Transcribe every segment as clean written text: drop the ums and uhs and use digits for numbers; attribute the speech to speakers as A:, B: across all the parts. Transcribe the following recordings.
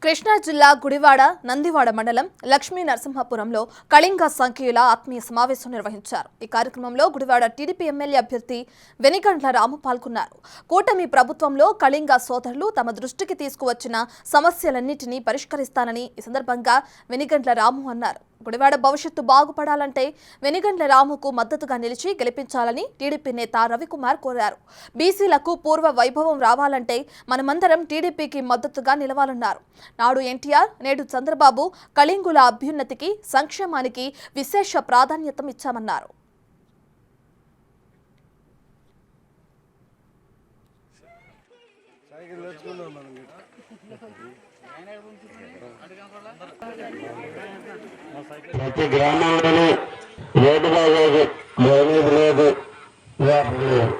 A: కృష్ణా జిల్లా గుడివాడ నందివాడ మండలం లక్ష్మీ నరసింహపురంలో కళింగ సంఖ్యల ఆత్మీయ సమావేశం నిర్వహించారు. ఈ కార్యక్రమంలో గుడివాడ టీడీపీ ఎమ్మెల్యే అభ్యర్థి వెనిగండ్ల రాము పాల్గొన్నారు. కూటమి ప్రభుత్వంలో కళింగ సోదరులు తమ దృష్టికి తీసుకువచ్చిన సమస్యలన్నింటినీ పరిష్కరిస్తానని ఈ సందర్భంగా వెనిగండ్ల రాము అన్నారు. గుడివాడ భవిష్యత్తు బాగుపడాలంటే వెనిగండ్ల రాముకు మద్దతుగా నిలిచి గెలిపించాలని టీడీపీ నేత రవికుమార్ కోరారు. బీసీలకు పూర్వ వైభవం రావాలంటే మనమందరం టీడీపీకి మద్దతుగా నిలవాలన్నారు. నాడు ఎన్టీఆర్, నేడు చంద్రబాబు కళింగుల అభ్యున్నతికి, సంక్షేమానికి విశేష ప్రాధాన్యత ఇచ్చామన్నారు.
B: ప్రతి గ్రామంలోనూ రోడ్డు బాగోదు, డ్రైనేజ్ లేదు, వాటర్ లేదు.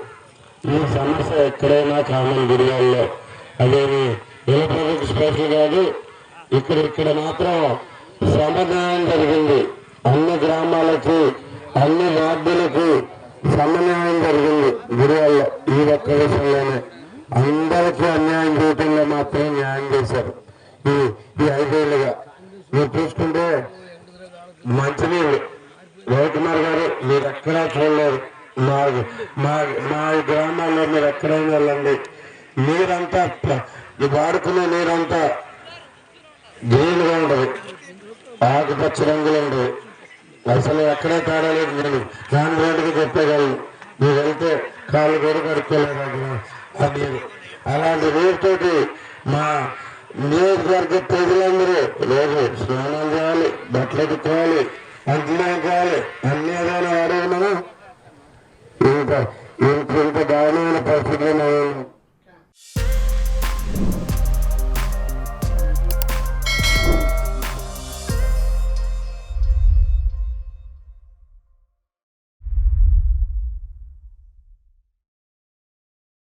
B: ఈ సమస్య ఎక్కడైనా కామన్ గుడివాడలో. అదేమి ఎలక్ట్రిక్ స్పెషల్ కాదు. ఇక్కడ మాత్రం సమన్వయం జరిగింది. అన్ని గ్రామాలకి, అన్ని వార్డులకు సమన్వయం జరిగింది గుడివాడలో. ఈ ఒక్క విషయంలోనే అందరికీ అన్యాయం చేయటంలో మాత్రం న్యాయం చేశారు. ఈ 5 ఏళ్ళుగా మీరు చూసుకుంటే మంచినీళ్ళు రవికుమార్ గారు మీరు ఎక్కడా చూడలేరు. మా గ్రామాల్లో మీరు ఎక్కడైనా వెళ్ళండి, నీరంతా వాడుకునే నీరంతా గ్రీన్గా ఉండదు, ఆకుపచ్చ రంగులో ఉండదు. అసలు ఎక్కడే తేడా లేదు. నేను దాని రోడ్డుకి చెప్పగలను. మీరు వెళ్తే కాళ్ళు కూడా కడుక్కోలేదు. అది అలాంటి నీరుతోటి మా నియోజకవర్గ ప్రజలందరూ రోజు స్నానాలు చేయాలి, బట్టలు ఎత్తుకోవాలి, అంటున్నాయి కావాలి, అన్ని ఏదైనా వాడేమన్నా ఇంత దారుణమైన పరిస్థితుల్లో